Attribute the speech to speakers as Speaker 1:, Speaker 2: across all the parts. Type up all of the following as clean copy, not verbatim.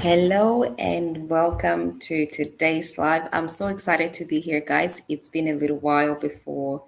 Speaker 1: Hello and welcome to today's live. I'm so excited to be here, guys. It's been a little while before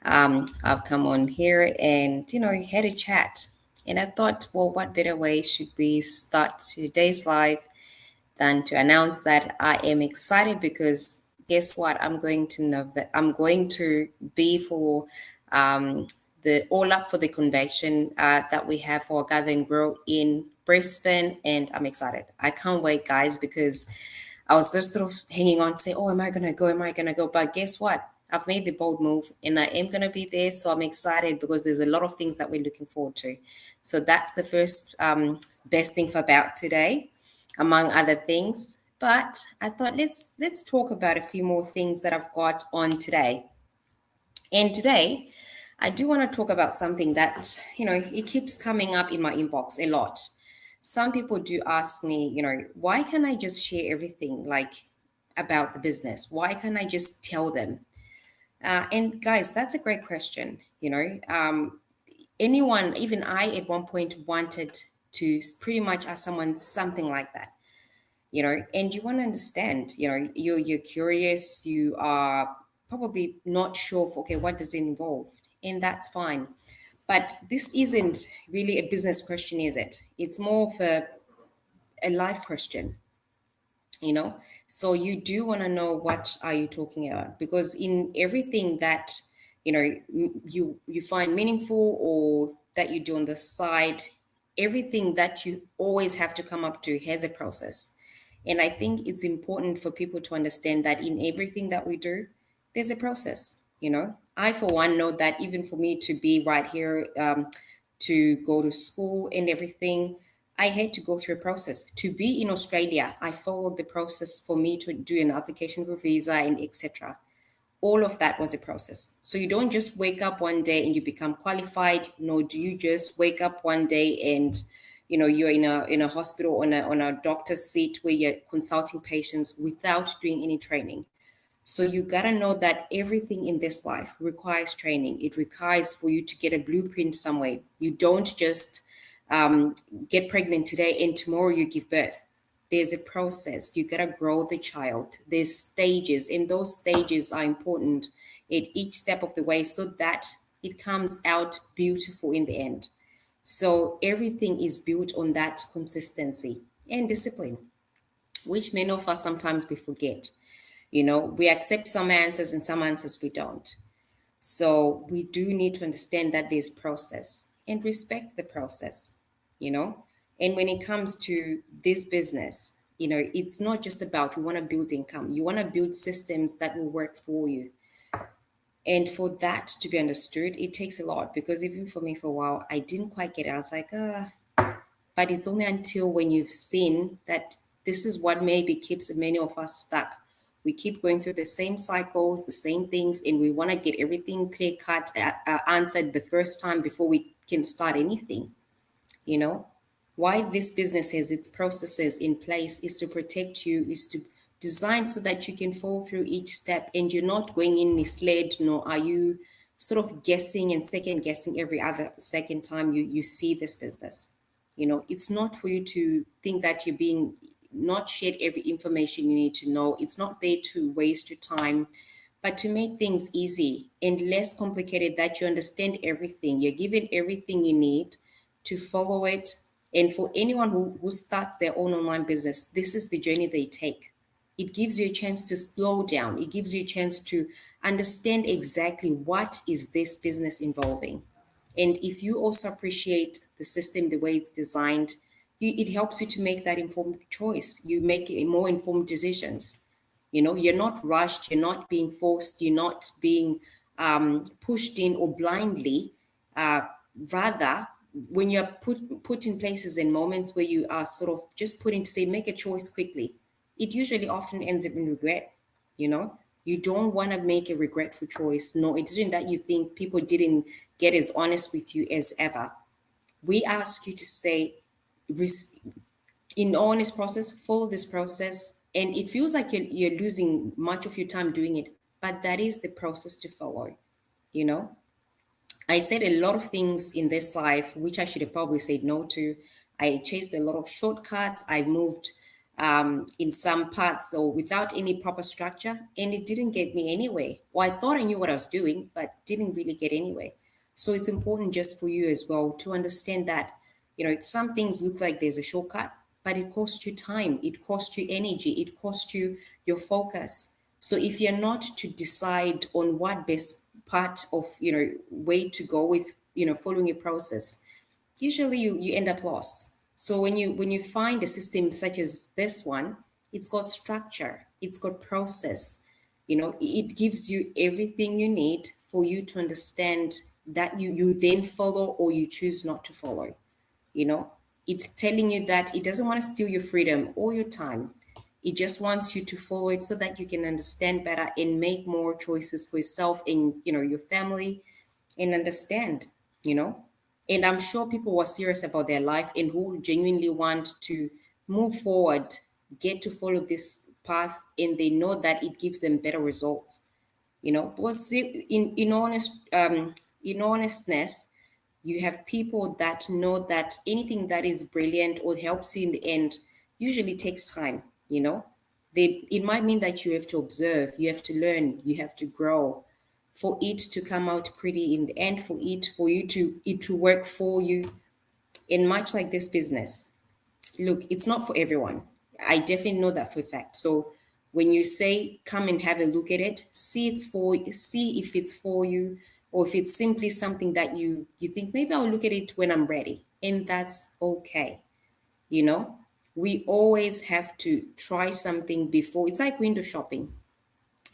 Speaker 1: I've come on here and had a chat. And I thought, well, what better way should we start today's live than to announce that I am excited because guess what? I'm going to know that I'm going to be for um, the All Up for the convention that we have for Gather and Grow in Brisbane, and I'm excited. I can't wait, guys, because I was just sort of hanging on to say, oh, am I gonna go? Am I gonna go? But guess what? I've made the bold move and I am gonna be there. So I'm excited because there's a lot of things that we're looking forward to. So that's the first best thing for about today, among other things. But I thought let's talk about a few more things that I've got on today. And today, I do want to talk about something that, it keeps coming up in my inbox a lot. Some people do ask me, why can't I just share everything like about the business? Why can't I just tell them? And guys, that's a great question. Anyone, even I at one point wanted to pretty much ask someone something like that, and you want to understand, you're curious, you are probably not sure of, okay, what does it involve? And that's fine. But this isn't really a business question, is it? It's more of a life question, you know so you do want to know what are you talking about, because in everything that you find meaningful or that you do on the side, everything that you always have to come up to has a process. And I think it's important for people to understand that in everything that we do, there's a process. I for one know that even for me to be right here, to go to school and everything, I had to go through a process. To be in Australia, I followed the process for me to do an application for visa and etc. All of that was a process. So you don't just wake up one day and you become qualified, nor do you just wake up one day and you're in a hospital on a doctor's seat where you're consulting patients without doing any training. So you gotta know that everything in this life requires training. It requires for you to get a blueprint somewhere. You don't just um, get pregnant today and tomorrow you give birth. There's a process. You gotta grow the child. There's stages, and those stages are important at each step of the way so that it comes out beautiful in the end. So everything is built on that consistency and discipline, which many of us sometimes we forget. We accept some answers and some answers we don't. So we do need to understand that there's process and respect the process, you know. And when it comes to this business, it's not just about you want to build income, you want to build systems that will work for you. And for that to be understood, it takes a lot, because even for me for a while, I didn't quite get it. I was like, but it's only until when you've seen that this is what maybe keeps many of us stuck. We keep going through the same cycles, the same things, and we want to get everything clear cut, answered the first time before we can start anything. You know, why this business has its processes in place is to protect you, is to design so that you can fall through each step and you're not going in misled, nor are you sort of guessing and second guessing every other second time you see this business. It's not for you to think that you're being not shared every information you need to know. It's not there to waste your time, but to make things easy and less complicated, that you understand everything. You're given everything you need to follow it. And for anyone who starts their own online business, this is the journey they take. It gives you a chance to slow down. It gives you a chance to understand exactly what is this business involving. And if you also appreciate the system, the way it's designed, it helps you to make that informed choice. You make more informed decisions. You're not rushed, you're not being forced, you're not being pushed in or blindly. Uh, Rather, when you're put in places and moments where you are sort of just put in to say, make a choice quickly, it usually often ends up in regret. You don't want to make a regretful choice. No, it isn't that you think people didn't get as honest with you as ever. We ask you to say, res- in honest process, follow this process, and it feels like you're losing much of your time doing it, but that is the process to follow. you know I said a lot of things in this life which I should have probably said no to. I chased a lot of shortcuts. I moved, in some parts or without any proper structure, and it didn't get me anywhere. Well, I thought I knew what I was doing, but didn't really get anywhere. So it's important just for you as well to understand that, some things look like there's a shortcut, but it costs you time, it costs you energy, it costs you your focus. So if you're not to decide on what best part of, way to go with, following a process, usually you end up lost. So when you find a system such as this one, it's got structure, it's got process, it gives you everything you need for you to understand that you then follow or you choose not to follow. you know it's telling you that it doesn't want to steal your freedom or your time. It just wants you to follow it so that you can understand better and make more choices for yourself and your family, and understand, you know. And I'm sure people who are serious about their life and who genuinely want to move forward get to follow this path, and they know that it gives them better results. Because in honestness, you have people that know that anything that is brilliant or helps you in the end usually takes time. It might mean that you have to observe, you have to learn, you have to grow for it to come out pretty in the end, for it to work for you. And much like this business, look, it's not for everyone. I definitely know that for a fact. So when you say come and have a look at it, see if it's for you, or if it's simply something that you think maybe I'll look at it when I'm ready. And that's okay. You know, we always have to try something before. It's like window shopping.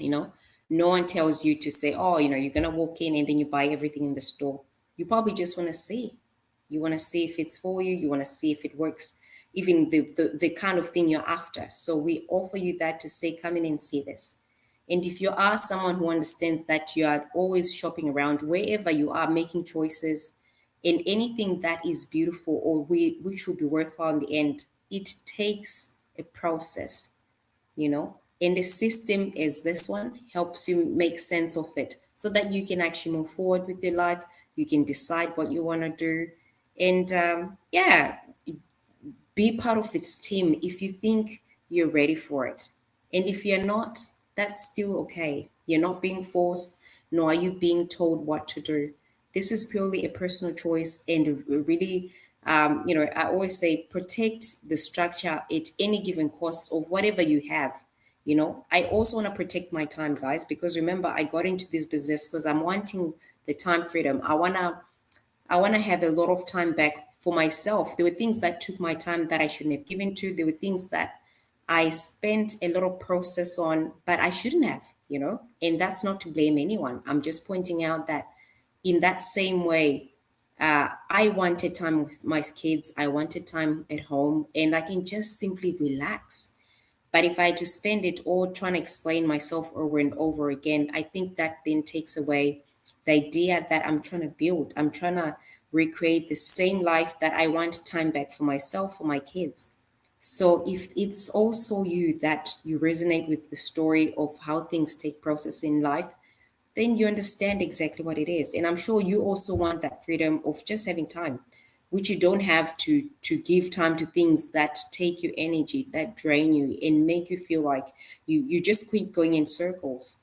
Speaker 1: you know no one tells you to say, oh, you're gonna walk in and then you buy everything in the store. You probably just want to see. You want to see if it's for you. You want to see if it works, even the kind of thing you're after. So we offer you that to say, come in and see this. And if you are someone who understands that you are always shopping around, wherever you are making choices, and anything that is beautiful or we should be worthwhile in the end, it takes a process. And the system is this one helps you make sense of it so that you can actually move forward with your life. You can decide what you want to do. And yeah, be part of this team if you think you're ready for it. And if you're not, that's still okay. You're not being forced, nor are you being told what to do. This is purely a personal choice, and really, I always say protect the structure at any given cost of whatever you have. I also want to protect my time, guys, because remember, I got into this business because I'm wanting the time freedom. I want to have a lot of time back for myself. There were things that took my time that I shouldn't have given to. There were things that I spent a lot of process on, but I shouldn't have. And that's not to blame anyone. I'm just pointing out that in that same way, I wanted time with my kids. I wanted time at home, and I can just simply relax. But if I had to spend it all trying to explain myself over and over again, I think that then takes away the idea that I'm trying to build. I'm trying to recreate the same life that I want time back for myself, for my kids. So if it's also you that you resonate with the story of how things take process in life, then you understand exactly what it is. And I'm sure you also want that freedom of just having time, which you don't have to give time to things that take your energy, that drain you and make you feel like you just keep going in circles.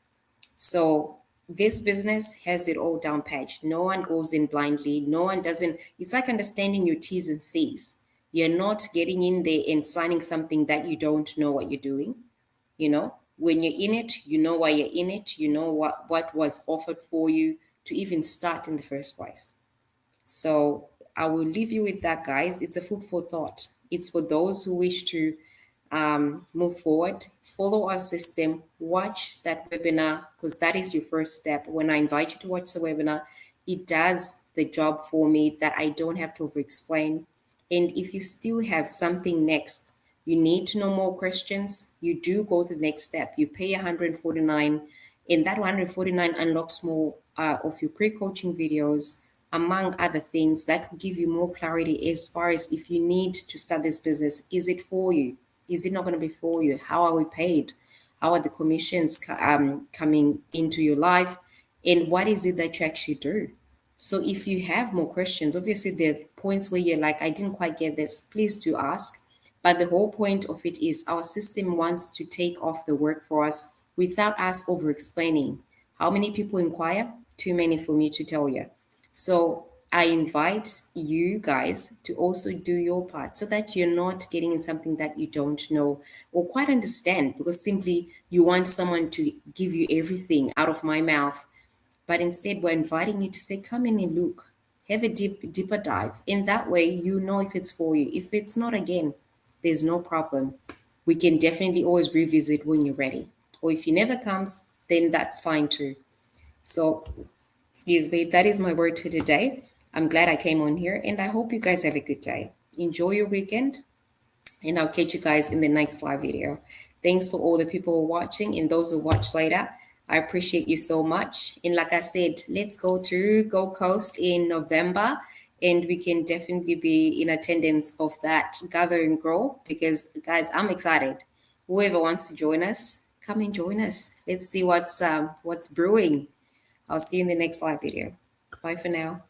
Speaker 1: So this business has it all down patched. No one goes in blindly. No one doesn't. It's like understanding your T's and C's. You're not getting in there and signing something that you don't know what you're doing. When you're in it, you know why you're in it. You know what was offered for you to even start in the first place. So I will leave you with that, guys. It's a food for thought. It's for those who wish to move forward, follow our system, watch that webinar, because that is your first step. When I invite you to watch the webinar, it does the job for me that I don't have to over explain. And if you still have something next, you need to know more questions, you do go to the next step. You pay 149, and that 149 unlocks more of your pre-coaching videos, among other things that will give you more clarity as far as if you need to start this business. Is it for you? Is it not going to be for you? How are we paid? How are the commissions coming into your life? And what is it that you actually do? So if you have more questions, obviously there are points where you're like, I didn't quite get this, please do ask. But the whole point of it is our system wants to take off the work for us without us over explaining. How many people inquire? Too many for me to tell you. So I invite you guys to also do your part so that you're not getting in something that you don't know or quite understand, because simply you want someone to give you everything out of my mouth. But instead, we're inviting you to say, come in and look, have a deeper dive. In that way, you know if it's for you. If it's not, again, there's no problem. We can definitely always revisit when you're ready. Or if he never comes, then that's fine too. So, excuse me, that is my word for today. I'm glad I came on here and I hope you guys have a good day. Enjoy your weekend and I'll catch you guys in the next live video. Thanks for all the people who are watching and those who watch later. I appreciate you so much. And like I said, let's go to Gold Coast in November and we can definitely be in attendance of that Gather and Grow because guys, I'm excited. Whoever wants to join us, come and join us. Let's see what's brewing. I'll see you in the next live video. Bye for now.